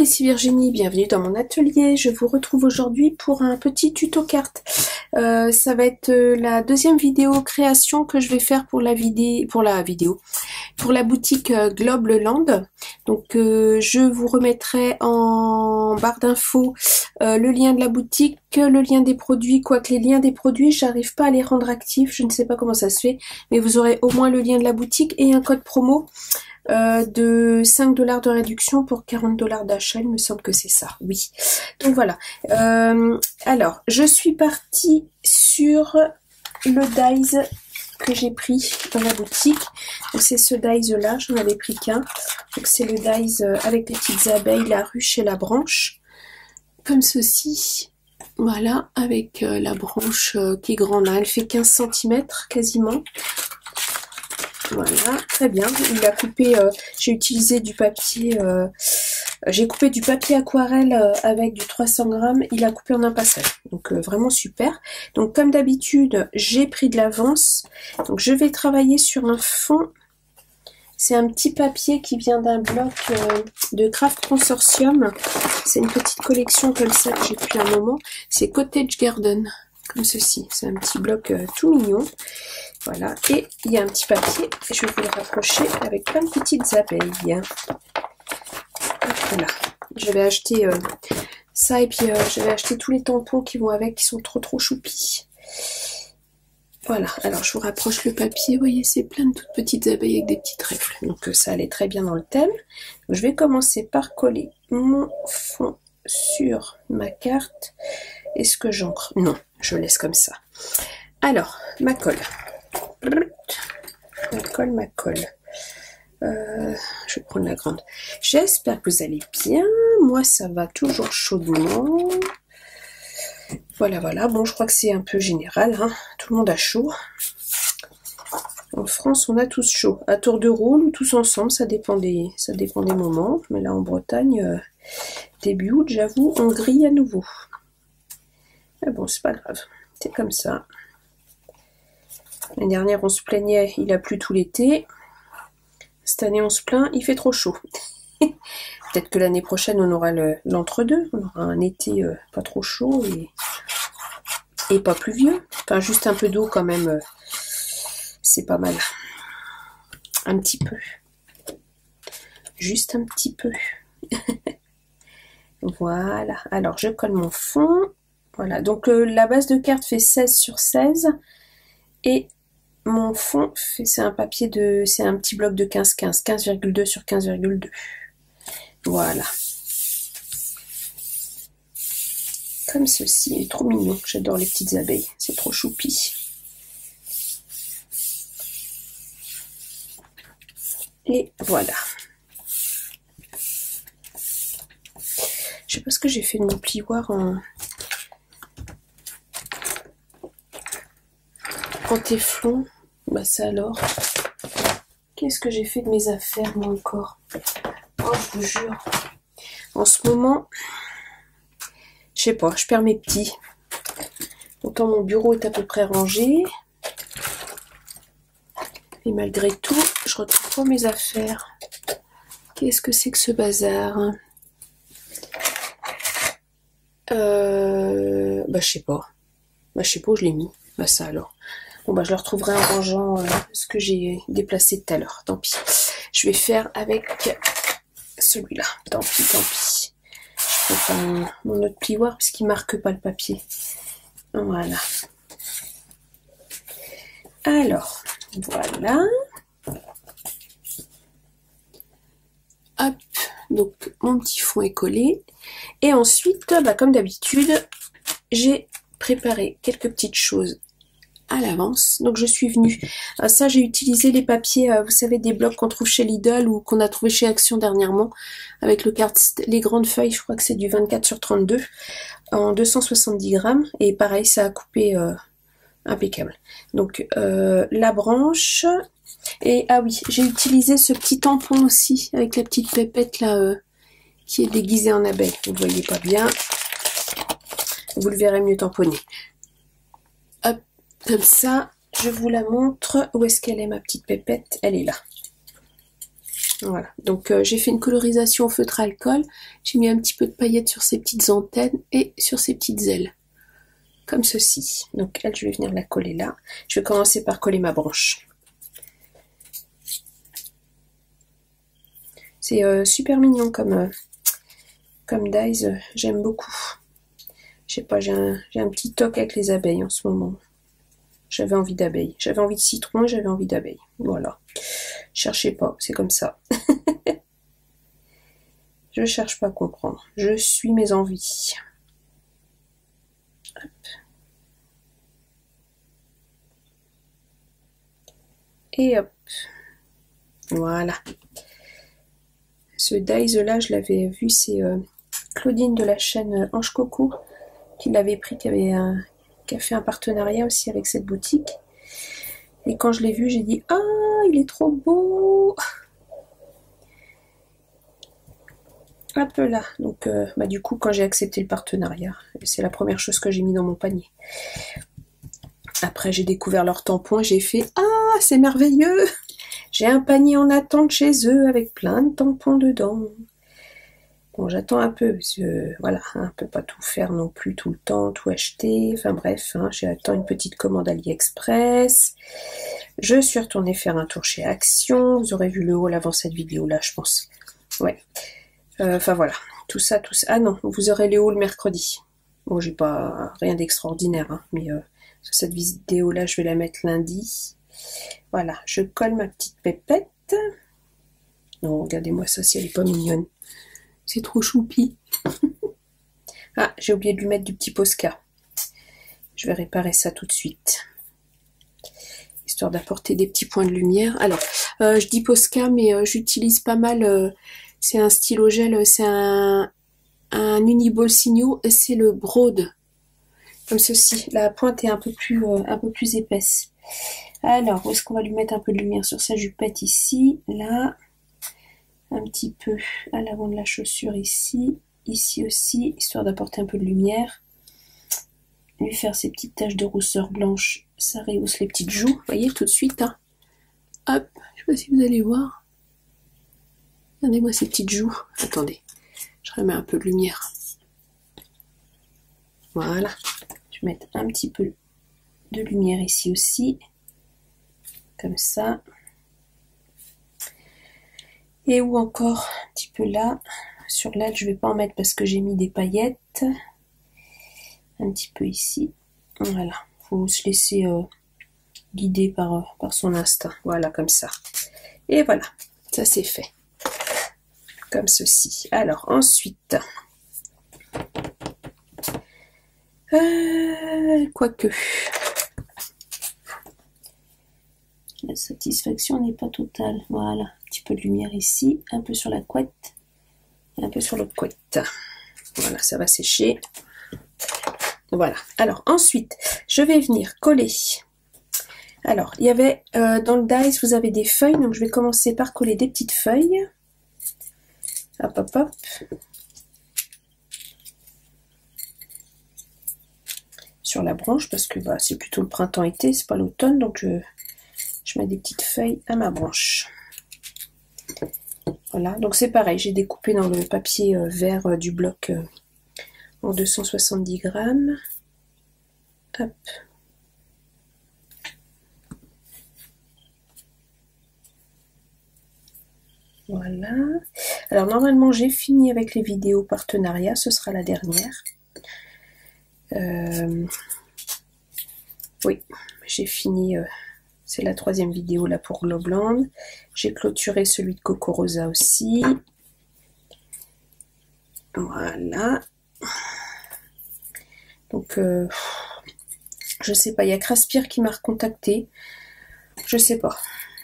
ici Virginie, bienvenue dans mon atelier. Je vous retrouve aujourd'hui pour un petit tuto carte. Ça va être la deuxième vidéo création que je vais faire pour la boutique Globleland. Donc je vous remettrai en barre d'infos le lien de la boutique, le lien des produits, quoique les liens des produits, j'arrive pas à les rendre actifs, je ne sais pas comment ça se fait, mais vous aurez au moins le lien de la boutique et un code promo de 5 $ de réduction pour 40 $ d'achat, il me semble que c'est ça, oui. Donc voilà. Alors, je suis partie sur le dies que j'ai pris dans la boutique. Donc c'est ce dies là, j'en avais pris qu'un. Donc c'est le dies avec les petites abeilles, la ruche et la branche. Comme ceci. Voilà, avec la branche qui est grande, hein. Elle fait 15 cm quasiment. Voilà, très bien. Il a coupé, j'ai utilisé du papier, j'ai coupé du papier aquarelle avec du 300 grammes. Il a coupé en un passage. Donc vraiment super. Donc comme d'habitude, j'ai pris de l'avance. Donc je vais travailler sur un fond. C'est un petit papier qui vient d'un bloc de Craft Consortium. C'est une petite collection comme ça que j'ai depuis un moment. C'est Cottage Garden, comme ceci. C'est un petit bloc tout mignon. Voilà, et il y a un petit papier, je vais vous le rapprocher avec plein de petites abeilles. Voilà, je vais acheter ça et puis je vais acheter tous les tampons qui vont avec, qui sont trop choupis. Voilà, alors je vous rapproche le papier, vous voyez, c'est plein de toutes petites abeilles avec des petits trèfles. Donc ça allait très bien dans le thème. Donc, je vais commencer par coller mon fond sur ma carte. Est-ce que j'encre? Non, je laisse comme ça. Alors, ma colle. Ma colle. Je vais prendre la grande. J'espère que vous allez bien. Moi, ça va toujours chaudement. Voilà. Bon, je crois que c'est un peu général, hein. Tout le monde a chaud. En France, on a tous chaud. À tour de rôle ou tous ensemble, ça dépend des moments. Mais là, en Bretagne, début août, j'avoue, on grille à nouveau. Mais bon, c'est pas grave. C'est comme ça. L'année dernière, on se plaignait, il a plu tout l'été. Cette année, on se plaint, il fait trop chaud. Peut-être que l'année prochaine, on aura l'entre-deux. On aura un été pas trop chaud et pas pluvieux. Enfin, juste un peu d'eau quand même. C'est pas mal. Un petit peu. Juste un petit peu. Voilà. Alors, je colle mon fond. Voilà. Donc, la base de carte fait 16 sur 16. Et mon fond, c'est un petit bloc de 15-15, 15,2 sur 15,2. Voilà. Comme ceci, il est trop mignon. J'adore les petites abeilles, c'est trop choupi. Et voilà. Je sais pas ce que j'ai fait de mon plioir en téflon. Bah ça alors. Qu'est-ce que j'ai fait de mes affaires moi encore? Oh je vous jure. En ce moment, je sais pas, je perds mes petits. Autant mon bureau est à peu près rangé. Et malgré tout, je retrouve pas mes affaires. Qu'est-ce que c'est que ce bazar? Bah je sais pas. Bah je sais pas où je l'ai mis. Bah ça alors. Bon bah je le retrouverai en rangeant ce que j'ai déplacé tout à l'heure. Tant pis. Je vais faire avec celui-là. Tant pis. Je vais faire mon autre plioir parce qu'il marque pas le papier. Voilà. Alors, voilà. Hop. Donc mon petit fond est collé. Et ensuite, bah, comme d'habitude, j'ai préparé quelques petites choses à l'avance. Donc je suis venue. Ça, j'ai utilisé les papiers, vous savez, des blocs qu'on trouve chez Lidl ou qu'on a trouvé chez Action dernièrement, avec les grandes feuilles, je crois que c'est du 24 sur 32, en 270 grammes. Et pareil, ça a coupé impeccable. Donc la branche. Et ah oui, j'ai utilisé ce petit tampon aussi, avec la petite pépette là, qui est déguisée en abeille. Vous ne voyez pas bien. Vous le verrez mieux tamponné. Hop. Comme ça, je vous la montre. Où est-ce qu'elle est, ma petite pépette? Elle est là. Voilà, donc j'ai fait une colorisation au feutre alcool, j'ai mis un petit peu de paillettes sur ces petites antennes et sur ces petites ailes, comme ceci. Donc elle, je vais venir la coller là. Je vais commencer par coller ma branche. C'est super mignon comme dies, j'aime beaucoup. Je sais pas, j'ai un petit toc avec les abeilles en ce moment. J'avais envie d'abeilles, j'avais envie de citron et j'avais envie d'abeilles. Voilà, cherchez pas, c'est comme ça. Je cherche pas à comprendre, je suis mes envies. Hop. Et hop, voilà. Ce dies là, je l'avais vu, c'est Claudine de la chaîne Ange Coco qui l'avait pris, qui a fait un partenariat aussi avec cette boutique. Et quand je l'ai vu, j'ai dit ah, il est trop beau. Hop là. Donc du coup, quand j'ai accepté le partenariat, c'est la première chose que j'ai mis dans mon panier. Après, j'ai découvert leurs tampons et j'ai fait ah, c'est merveilleux. J'ai un panier en attente chez eux avec plein de tampons dedans. Bon, j'attends un peu, parce que, voilà, on ne peut pas tout faire non plus tout le temps, tout acheter. Enfin bref, j'attends une petite commande AliExpress. Je suis retournée faire un tour chez Action. Vous aurez vu le haul avant cette vidéo-là, je pense. Ouais. Enfin voilà, tout ça. Ah non, vous aurez les hauls mercredi. Bon, j'ai pas rien d'extraordinaire, mais cette vidéo-là, je vais la mettre lundi. Voilà, je colle ma petite pépette. Non, regardez-moi ça, si elle est pas mignonne. C'est trop choupi. Ah, j'ai oublié de lui mettre du petit Posca. Je vais réparer ça tout de suite. Histoire d'apporter des petits points de lumière. Alors, je dis Posca, mais j'utilise pas mal... c'est un stylo gel, c'est un Uniball Signaux, et c'est le Broad. Comme ceci. La pointe est un peu plus épaisse. Alors, où est-ce qu'on va lui mettre un peu de lumière sur sa jupette ici, là, un petit peu à l'avant de la chaussure ici, ici aussi, histoire d'apporter un peu de lumière. Lui faire ces petites taches de rousseur blanche, ça rehausse les petites joues, vous voyez, tout de suite. Hein. Hop, je sais pas si vous allez voir. Regardez-moi ces petites joues. Attendez, je remets un peu de lumière. Voilà, je vais mettre un petit peu de lumière ici aussi. Comme ça. Et où encore un petit peu là. Sur l'aile, je vais pas en mettre parce que j'ai mis des paillettes. Un petit peu ici. Voilà. Faut se laisser guider par son instinct. Voilà, comme ça. Et voilà. Ça, c'est fait. Comme ceci. Alors, ensuite. Quoique. La satisfaction n'est pas totale. Voilà. Un petit peu de lumière ici. Un peu sur la couette. Et un peu sur l'autre couette. Voilà, ça va sécher. Voilà. Alors, ensuite, je vais venir coller. Alors, il y avait, dans le dies, vous avez des feuilles. Donc, je vais commencer par coller des petites feuilles. Hop, hop, hop. Sur la branche, parce que c'est plutôt le printemps-été, c'est pas l'automne. Donc, je mets des petites feuilles à ma branche. Voilà. Donc, c'est pareil. J'ai découpé dans le papier vert du bloc en 270 grammes. Hop. Voilà. Alors normalement j'ai fini avec les vidéos partenariat, ce sera la dernière. Oui, j'ai fini, c'est la 3e vidéo là pour Globland. J'ai clôturé celui de Coco Rosa aussi. Voilà. Donc je sais pas, il y a Craspire qui m'a recontacté. Je sais pas.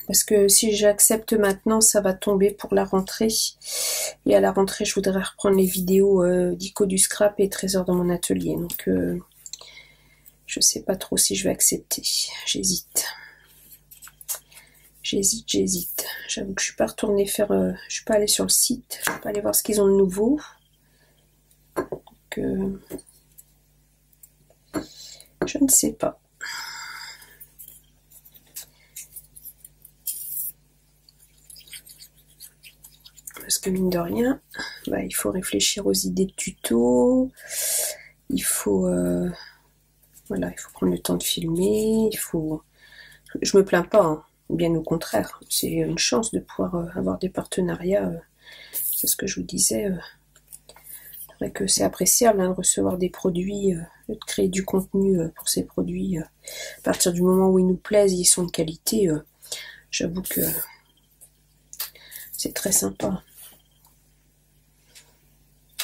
Parce que si j'accepte maintenant, ça va tomber pour la rentrée. Et à la rentrée, je voudrais reprendre les vidéos d'Ico du Scrap et Trésor dans mon atelier. Donc, je sais pas trop si je vais accepter. J'hésite. J'hésite. J'avoue que je suis pas retournée faire... je suis pas allée sur le site. Je suis pas allée voir ce qu'ils ont de nouveau. Donc, je ne sais pas. que mine de rien, bah, il faut réfléchir aux idées de tuto, il faut, voilà, il faut prendre le temps de filmer, il faut... Je me plains pas, hein, bien au contraire, c'est une chance de pouvoir avoir des partenariats, c'est ce que je vous disais, c'est vrai que c'est appréciable hein, de recevoir des produits, de créer du contenu pour ces produits, à partir du moment où ils nous plaisent, ils sont de qualité, j'avoue que c'est très sympa.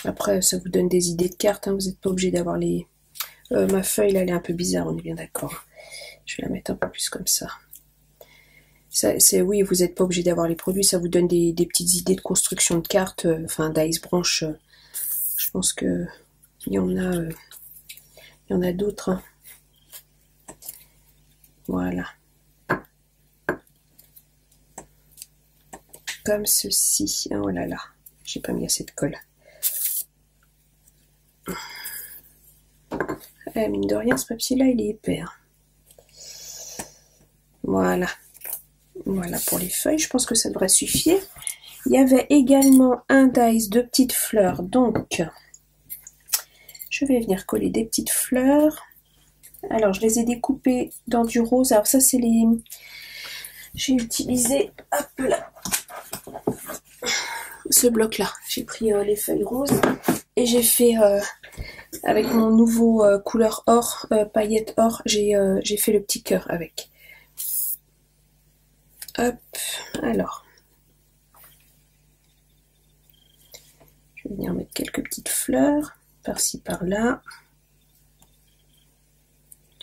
Après, ça vous donne des idées de cartes, hein, vous n'êtes pas obligé d'avoir les... ma feuille, là, elle est un peu bizarre, on est bien d'accord. Je vais la mettre un peu plus comme ça. Oui, vous n'êtes pas obligé d'avoir les produits, ça vous donne des petites idées de construction de cartes, enfin d'ice branch. Je pense que il y en a d'autres. Hein. Voilà. Comme ceci. Oh là là, j'ai pas mis assez de colle. Mine de rien, ce papier-là, il est épais. Hein. Voilà. Voilà pour les feuilles, je pense que ça devrait suffire. Il y avait également un dice de petites fleurs, donc je vais venir coller des petites fleurs. Alors, je les ai découpées dans du rose. Alors ça, c'est les... J'ai utilisé, hop là, ce bloc-là. J'ai pris les feuilles roses et j'ai fait, avec mon nouveau couleur or, paillette or, j'ai fait le petit cœur avec. Hop, alors. Je vais venir mettre quelques petites fleurs, par-ci, par-là.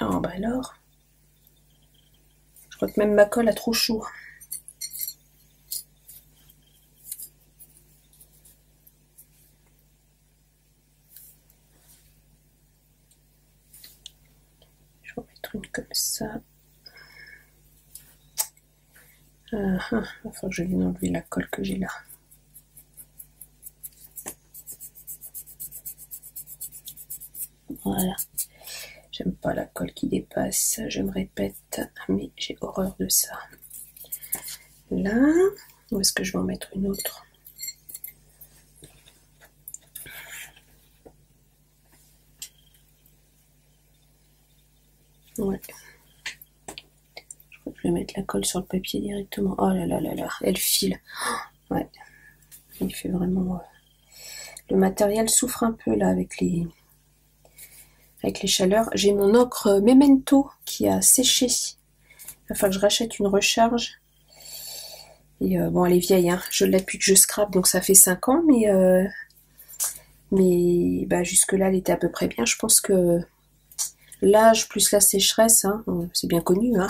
Oh, bah alors. Je crois que même ma colle a trop chaud. Je vais en mettre une comme ça. Enfin, je viens d'enlever la colle que j'ai là. Voilà. J'aime pas la colle qui dépasse, je me répète, mais j'ai horreur de ça. Là, où est-ce que je vais en mettre une autre? Ouais. Je crois que je vais mettre la colle sur le papier directement. Oh là là là là, elle file. Ouais. Il fait vraiment... Le matériel souffre un peu là avec les chaleurs. J'ai mon encre Memento qui a séché. Il va falloir que je rachète une recharge. Et bon, elle est vieille, hein. Je l'ai depuis que je scrape, donc ça fait 5 ans, mais bah, jusque-là, elle était à peu près bien. Je pense que l'âge plus la sécheresse, hein, c'est bien connu, hein.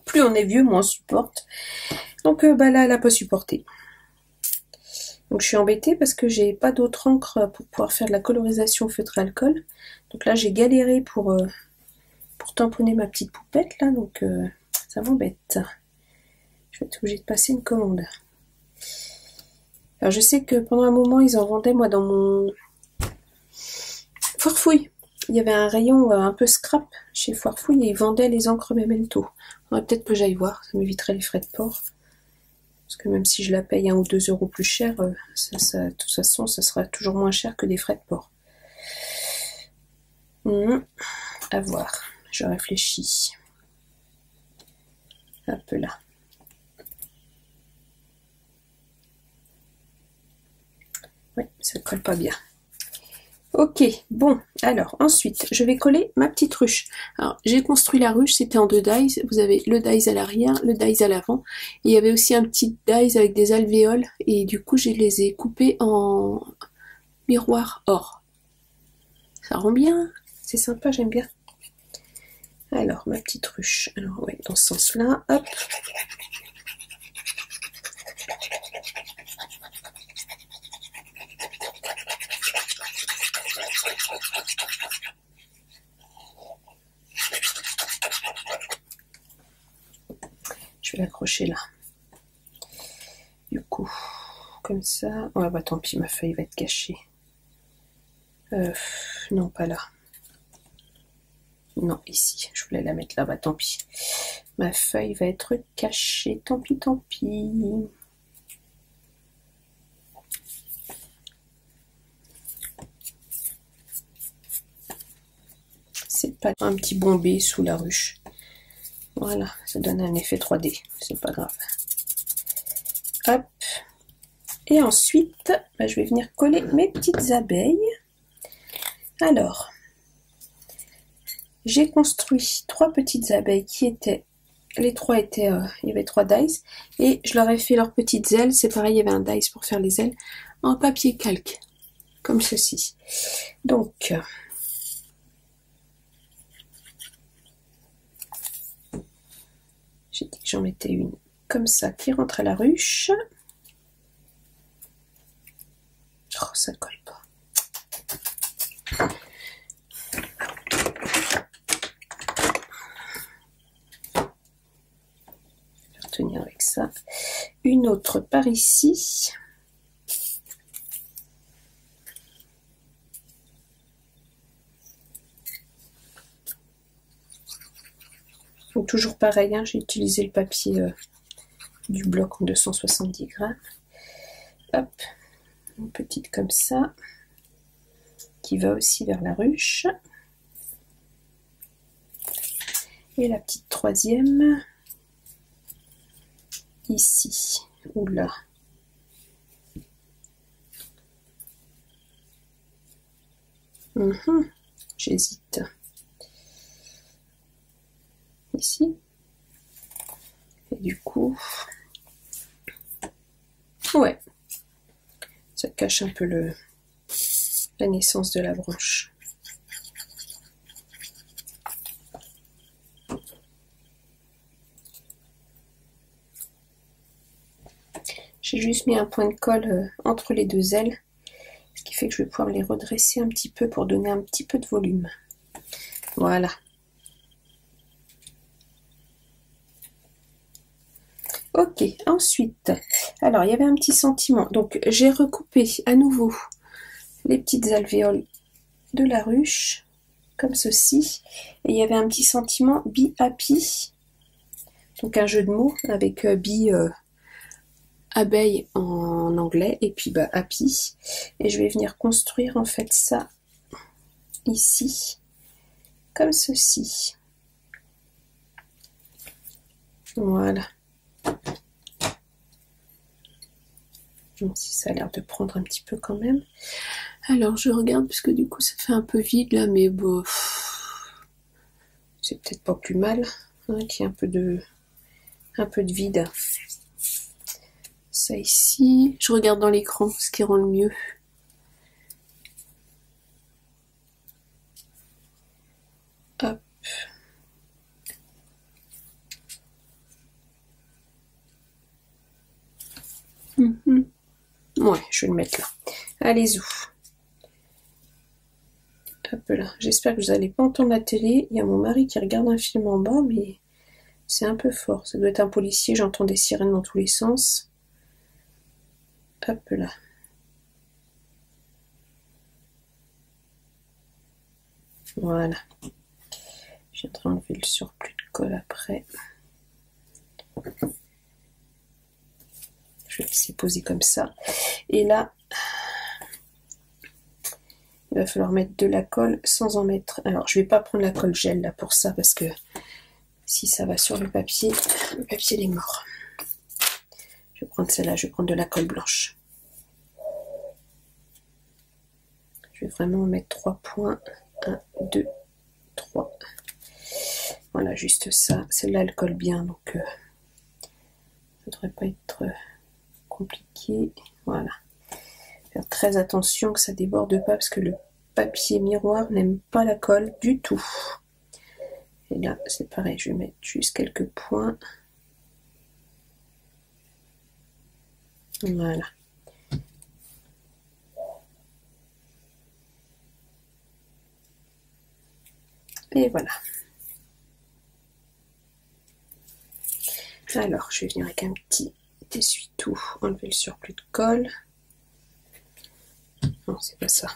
Plus on est vieux, moins on supporte. Donc bah là, elle n'a pas supporté. Donc je suis embêtée parce que j'ai pas d'autre encre pour pouvoir faire de la colorisation au feutre alcool. Donc là, j'ai galéré pour tamponner ma petite poupette, là, donc ça m'embête. Je vais être obligée de passer une commande. Alors je sais que pendant un moment, ils en vendaient, moi, dans mon Foirefouille. Il y avait un rayon un peu scrap chez Foirefouille et ils vendaient les encres Memento. Peut-être que j'aille voir, ça m'éviterait les frais de port. Parce que même si je la paye 1 ou 2 € plus cher, de toute façon, ça sera toujours moins cher que des frais de port. À voir, je réfléchis. Hop là. Oui, ça colle pas bien. Ok, bon, alors ensuite, je vais coller ma petite ruche. Alors, j'ai construit la ruche, c'était en 2 dies. Vous avez le dies à l'arrière, le dies à l'avant. Et il y avait aussi un petit dies avec des alvéoles. Et du coup, je les ai coupés en miroir or. Ça rend bien, c'est sympa, j'aime bien. Alors, ma petite ruche. Alors, ouais, dans ce sens-là, hop. Je vais l'accrocher là. Du coup, comme ça. Oh bah tant pis, ma feuille va être cachée. Non, pas là. Non, ici. Je voulais la mettre là, bah tant pis. Ma feuille va être cachée. Tant pis, tant pis. pas un petit bombé sous la ruche. Voilà, ça donne un effet 3D, c'est pas grave. Hop. Et ensuite, je vais venir coller mes petites abeilles. Alors, j'ai construit 3 petites abeilles qui étaient, les 3 étaient, il y avait 3 dies, et je leur ai fait leurs petites ailes, c'est pareil, il y avait un dies pour faire les ailes, en papier calque, comme ceci. Donc, j'ai dit que j'en mettais une comme ça qui rentre à la ruche. Oh, ça colle pas. Je vais retenir avec ça. Une autre par ici. Donc toujours pareil, hein, j'ai utilisé le papier du bloc en 270 grammes. Hop, une petite comme ça, qui va aussi vers la ruche. Et la petite troisième, ici, ou là. J'hésite. Ici. Et du coup, ouais, ça cache un peu la naissance de la branche. J'ai juste mis un point de colle entre les 2 ailes, ce qui fait que je vais pouvoir les redresser un petit peu pour donner un petit peu de volume. Voilà. Ok, ensuite, alors il y avait un petit sentiment, donc j'ai recoupé à nouveau les petites alvéoles de la ruche, comme ceci, et il y avait un petit sentiment bee happy, donc un jeu de mots avec bee abeille en anglais, et puis happy, et je vais venir construire en fait ça ici, comme ceci. Voilà. Même si ça a l'air de prendre un petit peu quand même. Alors je regarde parce que du coup ça fait un peu vide là, mais bon, c'est peut-être pas plus mal hein, qu'il y ait un peu de vide. Ça ici, je regarde dans l'écran ce qui rend le mieux. Hop. Ouais, je vais le mettre là. Allez-y. Hop là. J'espère que vous n'allez pas entendre la télé. Il y a mon mari qui regarde un film en bas, mais c'est un peu fort. Ça doit être un policier. J'entends des sirènes dans tous les sens. Hop là. Voilà. Je viendrai enlever le surplus de colle après. Je vais laisser poser comme ça. Et là, il va falloir mettre de la colle sans en mettre. Alors, je vais pas prendre la colle gel là pour ça parce que si ça va sur le papier il est mort. Je vais prendre celle-là, je vais prendre de la colle blanche. Je vais vraiment mettre 3 points. 1, 2, 3. Voilà, juste ça. Celle-là, elle colle bien, donc ça ne devrait pas être compliqué. Voilà. Faire très attention que ça déborde pas parce que le papier miroir n'aime pas la colle du tout. Et là, c'est pareil, je vais mettre juste quelques points. Voilà. Et voilà. Alors, je vais venir avec un petit essuie-tout, enlever le surplus de colle. Non, c'est pas ça.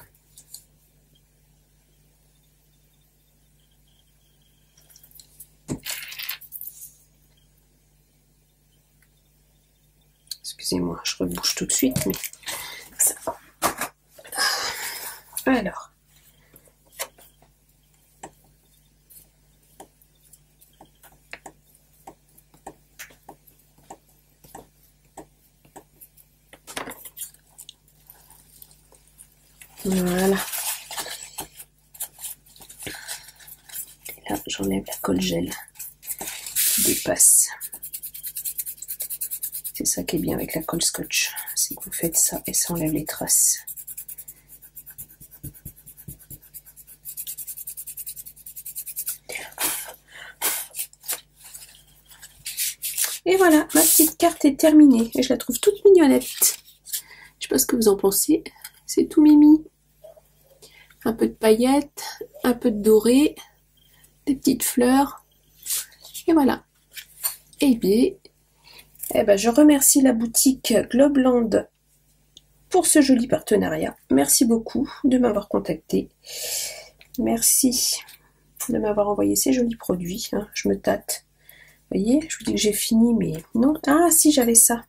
Excusez-moi, je rebouche tout de suite, mais ça. Alors. Voilà. Et là, j'enlève la colle gel qui dépasse. C'est ça qui est bien avec la colle scotch, c'est que vous faites ça et ça enlève les traces. Et voilà, ma petite carte est terminée et je la trouve toute mignonnette. Je sais pas ce que vous en pensez, c'est tout mimi. Un peu de paillettes, un peu de doré, des petites fleurs, et voilà. Et bien, je remercie la boutique Globeland pour ce joli partenariat. Merci beaucoup de m'avoir contacté. Merci de m'avoir envoyé ces jolis produits. Hein. Je me tâte. Vous voyez, je vous dis que j'ai fini, mais non. Ah si, j'avais ça.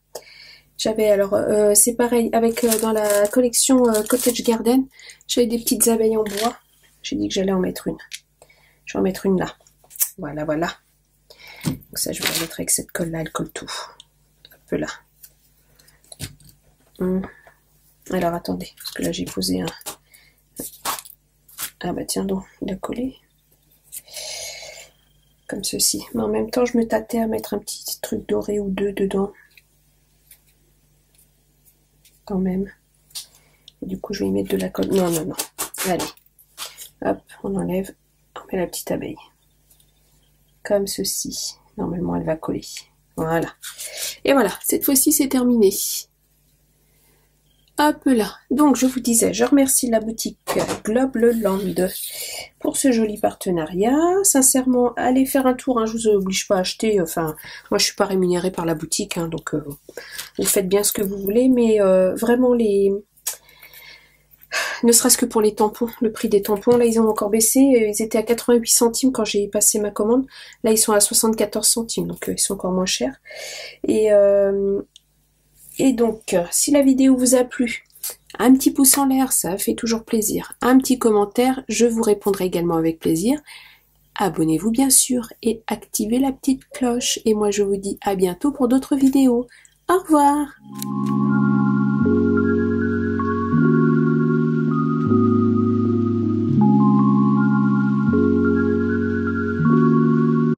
J'avais alors, c'est pareil, avec dans la collection Cottage Garden, j'avais des petites abeilles en bois. J'ai dit que j'allais en mettre une. Je vais en mettre une là. Voilà, voilà. Donc ça, je vais la mettre avec cette colle là, elle colle tout. Un peu là. Alors attendez, parce que là j'ai posé un... Ah bah tiens donc, il a collé. Comme ceci. Mais en même temps, je me tâtais à mettre un petit truc doré ou deux dedans. Quand même. Et du coup, je vais y mettre de la colle. Non, non, non. Allez. Hop, on enlève. On met la petite abeille. Comme ceci. Normalement, elle va coller. Voilà. Et voilà, cette fois-ci, c'est terminé. Hop là. Donc, je vous disais, je remercie la boutique Globeland pour ce joli partenariat. Sincèrement, allez faire un tour. Hein, je vous oblige pas à acheter. Enfin, moi, je suis pas rémunérée par la boutique. Hein, donc, vous faites bien ce que vous voulez. Mais vraiment, ne serait-ce que pour les tampons, le prix des tampons, là, ils ont encore baissé. Ils étaient à 88 centimes quand j'ai passé ma commande. Là, ils sont à 74 centimes. Donc, ils sont encore moins chers. Et donc, si la vidéo vous a plu, un petit pouce en l'air, ça fait toujours plaisir. Un petit commentaire, je vous répondrai également avec plaisir. Abonnez-vous bien sûr et activez la petite cloche. Et moi, je vous dis à bientôt pour d'autres vidéos. Au revoir!